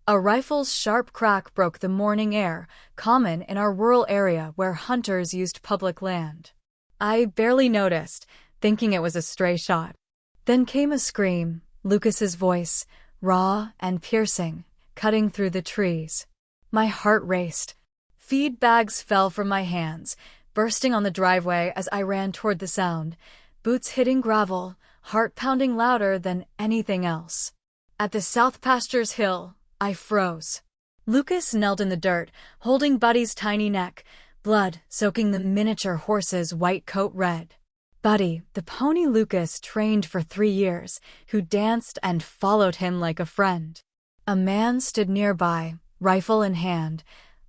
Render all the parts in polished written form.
A rifle's sharp crack broke the morning air, common in our rural area where hunters used public land. I barely noticed, thinking it was a stray shot. Then came a scream, Lucas's voice, raw and piercing, cutting through the trees. My heart raced. Feed bags fell from my hands, bursting on the driveway as I ran toward the sound, boots hitting gravel, heart pounding louder than anything else. At the South Pastures Hill, I froze. Lucas knelt in the dirt, holding Buddy's tiny neck, blood soaking the miniature horse's white coat red. Buddy, the pony Lucas trained for 3 years, who danced and followed him like a friend. A man stood nearby, rifle in hand,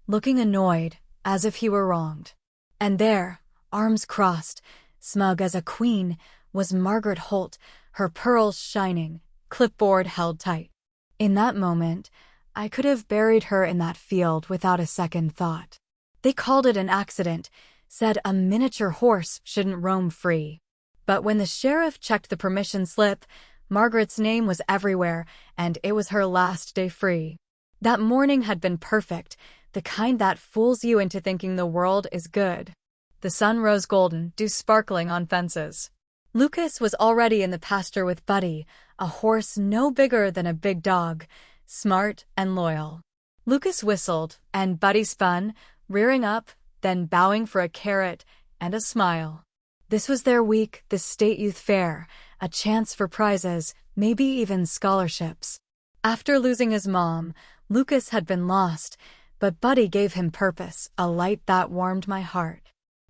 looking annoyed, as if he were wronged. And there, arms crossed, smug as a queen, was Margaret Holt, her pearls shining, clipboard held tight. In that moment, I could have buried her in that field without a second thought. They called it an accident, said a miniature horse shouldn't roam free. But when the sheriff checked the permission slip, Margaret's name was everywhere, and it was her last day free. That morning had been perfect, the kind that fools you into thinking the world is good. The sun rose golden, dew sparkling on fences. Lucas was already in the pasture with Buddy, a horse no bigger than a big dog, smart and loyal. Lucas whistled, and Buddy spun, rearing up, then bowing for a carrot and a smile. This was their week, the state youth fair, a chance for prizes, maybe even scholarships. After losing his mom, Lucas had been lost, but Buddy gave him purpose, a light that warmed my heart.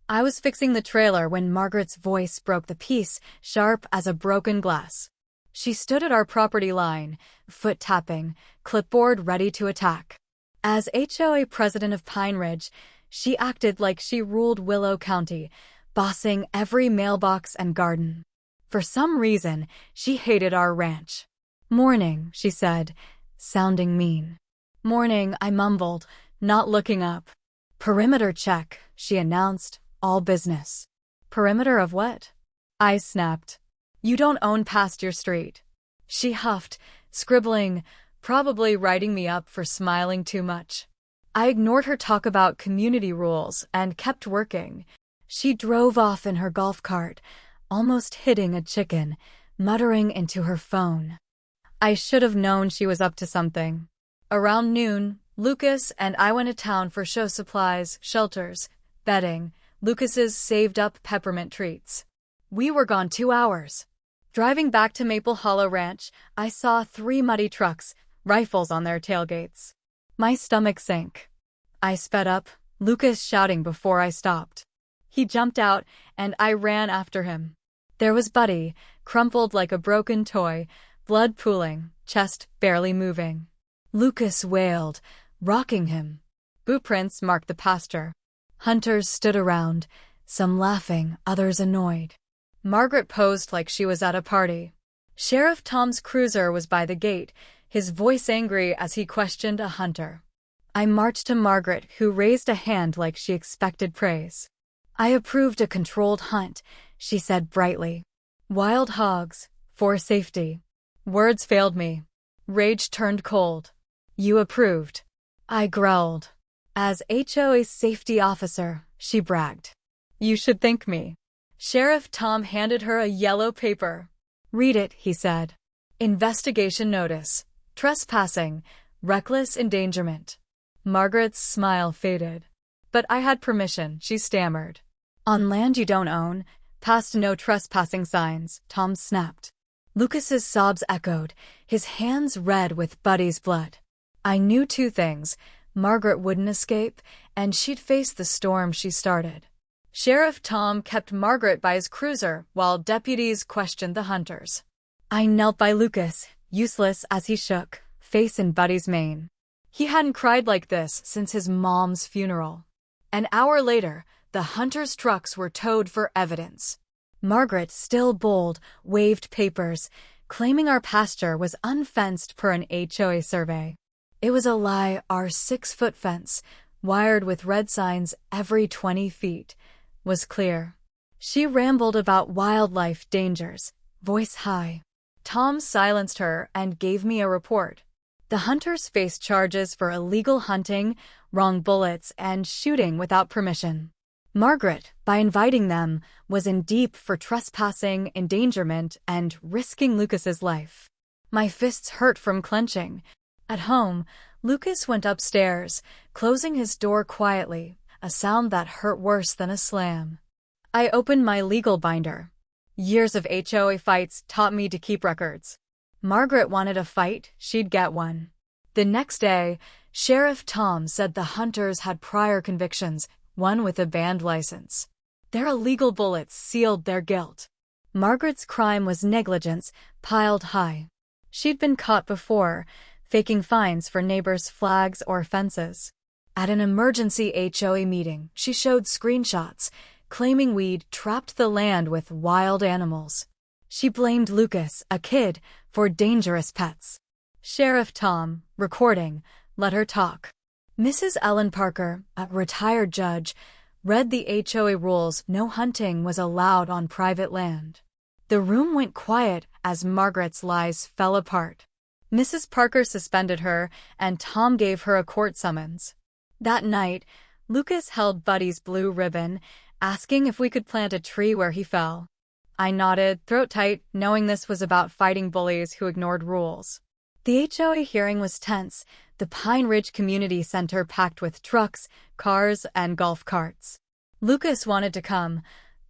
I was fixing the trailer when Margaret's voice broke the peace, sharp as a broken glass. She stood at our property line, foot tapping, clipboard ready to attack. As HOA president of Pine Ridge, she acted like she ruled Willow County, bossing every mailbox and garden. For some reason, she hated our ranch. "Morning," she said, sounding mean. "Morning," I mumbled, not looking up. "Perimeter check," she announced, all business. "Perimeter of what?" I snapped. "You don't own past your street." She huffed, scribbling, probably writing me up for smiling too much. I ignored her talk about community rules and kept working. She drove off in her golf cart, almost hitting a chicken, muttering into her phone. I should have known she was up to something. Around noon, Lucas and I went to town for show supplies, shelters, bedding, Lucas's saved-up peppermint treats. We were gone 2 hours. Driving back to Maple Hollow Ranch, I saw 3 muddy trucks, rifles on their tailgates. My stomach sank. I sped up, Lucas shouting before I stopped. He jumped out, and I ran after him. There was Buddy, crumpled like a broken toy, blood pooling, chest barely moving. Lucas wailed, rocking him. Boot prints marked the pasture. Hunters stood around, some laughing, others annoyed. Margaret posed like she was at a party. Sheriff Tom's cruiser was by the gate, his voice angry as he questioned a hunter. I marched to Margaret, who raised a hand like she expected praise. "I approved a controlled hunt," she said brightly. "Wild hogs, for safety." Words failed me. Rage turned cold. "You approved." I growled. "As HOA's safety officer," she bragged. "You should thank me." Sheriff Tom handed her a yellow paper. "Read it," he said. "Investigation notice. Trespassing. Reckless endangerment." Margaret's smile faded. "But I had permission," she stammered. "On land you don't own, past no trespassing signs," Tom snapped. Lucas's sobs echoed, his hands red with Buddy's blood. I knew 2 things. Margaret wouldn't escape, and she'd face the storm she started. Sheriff Tom kept Margaret by his cruiser while deputies questioned the hunters. I knelt by Lucas, useless as he shook, face in Buddy's mane. He hadn't cried like this since his mom's funeral. An hour later, the hunters' trucks were towed for evidence. Margaret, still bold, waved papers, claiming our pasture was unfenced per an HOA survey. It was a lie. Our 6-foot fence, wired with red signs every 20 feet, was clear. She rambled about wildlife dangers, voice high. Tom silenced her and gave me a report. The hunters faced charges for illegal hunting, wrong bullets, and shooting without permission. Margaret, by inviting them, was in deep for trespassing, endangerment, and risking Lucas's life. My fists hurt from clenching. At home, Lucas went upstairs, closing his door quietly, a sound that hurt worse than a slam. I opened my legal binder. Years of HOA fights taught me to keep records. Margaret wanted a fight, she'd get one. The next day, Sheriff Tom said the hunters had prior convictions, one with a banned license. Their illegal bullets sealed their guilt. Margaret's crime was negligence, piled high. She'd been caught before, faking fines for neighbors' flags or fences. At an emergency HOA meeting, she showed screenshots, claiming we'd trapped the land with wild animals. She blamed Lucas, a kid, for dangerous pets. Sheriff Tom, recording, let her talk. Mrs. Ellen Parker, a retired judge, read the HOA rules. No hunting was allowed on private land. The room went quiet as Margaret's lies fell apart. Mrs. Parker suspended her, and Tom gave her a court summons. That night, Lucas held Buddy's blue ribbon, asking if we could plant a tree where he fell. I nodded, throat tight, knowing this was about fighting bullies who ignored rules. The HOA hearing was tense, the Pine Ridge Community Center packed with trucks, cars, and golf carts. Lucas wanted to come,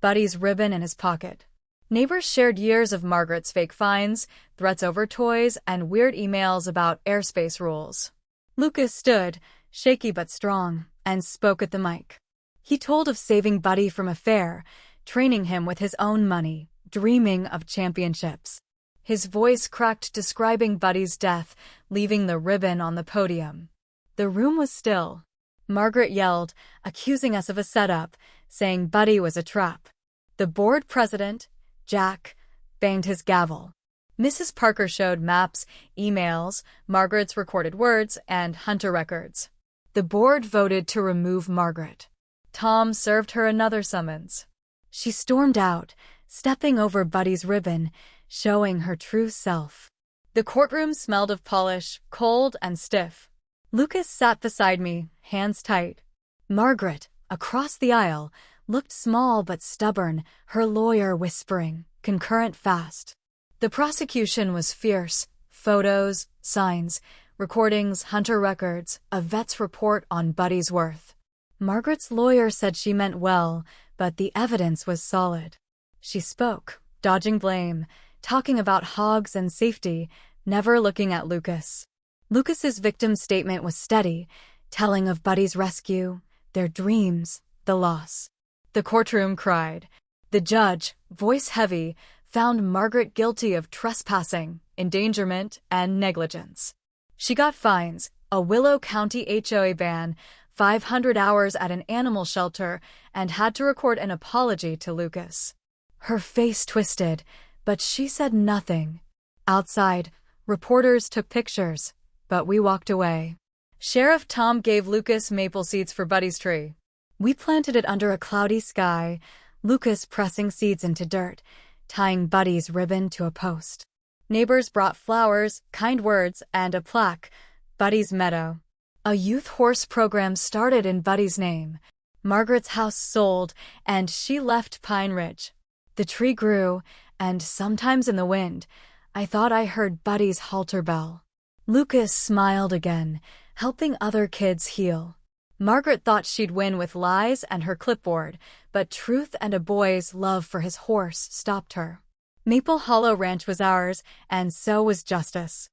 Buddy's ribbon in his pocket. Neighbors shared years of Margaret's fake fines, threats over toys, and weird emails about airspace rules. Lucas stood, shaky but strong, and spoke at the mic. He told of saving Buddy from a fair, training him with his own money, dreaming of championships. His voice cracked describing Buddy's death, leaving the ribbon on the podium. The room was still. Margaret yelled, accusing us of a setup, saying Buddy was a trap. The board president, Jack, banged his gavel. Mrs. Parker showed maps, emails, Margaret's recorded words, and hunter records. The board voted to remove Margaret. Tom served her another summons. She stormed out, stepping over Buddy's ribbon, showing her true self. The courtroom smelled of polish, cold and stiff. Lucas sat beside me, hands tight. Margaret, across the aisle, looked small but stubborn, her lawyer whispering, concurrent fast. The prosecution was fierce. Photos, signs, recordings, hunter records, a vet's report on Buddy's worth. Margaret's lawyer said she meant well, but the evidence was solid. She spoke, dodging blame, talking about hogs and safety, never looking at Lucas. Lucas's victim statement was steady, telling of Buddy's rescue, their dreams, the loss. The courtroom cried. The judge, voice heavy, found Margaret guilty of trespassing, endangerment, and negligence. She got fines, a Willow County HOA ban, 500 hours at an animal shelter, and had to record an apology to Lucas. Her face twisted, but she said nothing. Outside, reporters took pictures, but we walked away. Sheriff Tom gave Lucas maple seeds for Buddy's tree. We planted it under a cloudy sky, Lucas pressing seeds into dirt, tying Buddy's ribbon to a post. Neighbors brought flowers, kind words, and a plaque, Buddy's Meadow. A youth horse program started in Buddy's name. Margaret's house sold, and she left Pine Ridge. The tree grew, and sometimes in the wind, I thought I heard Buddy's halter bell. Lucas smiled again, helping other kids heal. Margaret thought she'd win with lies and her clipboard, but truth and a boy's love for his horse stopped her. Maple Hollow Ranch was ours, and so was justice.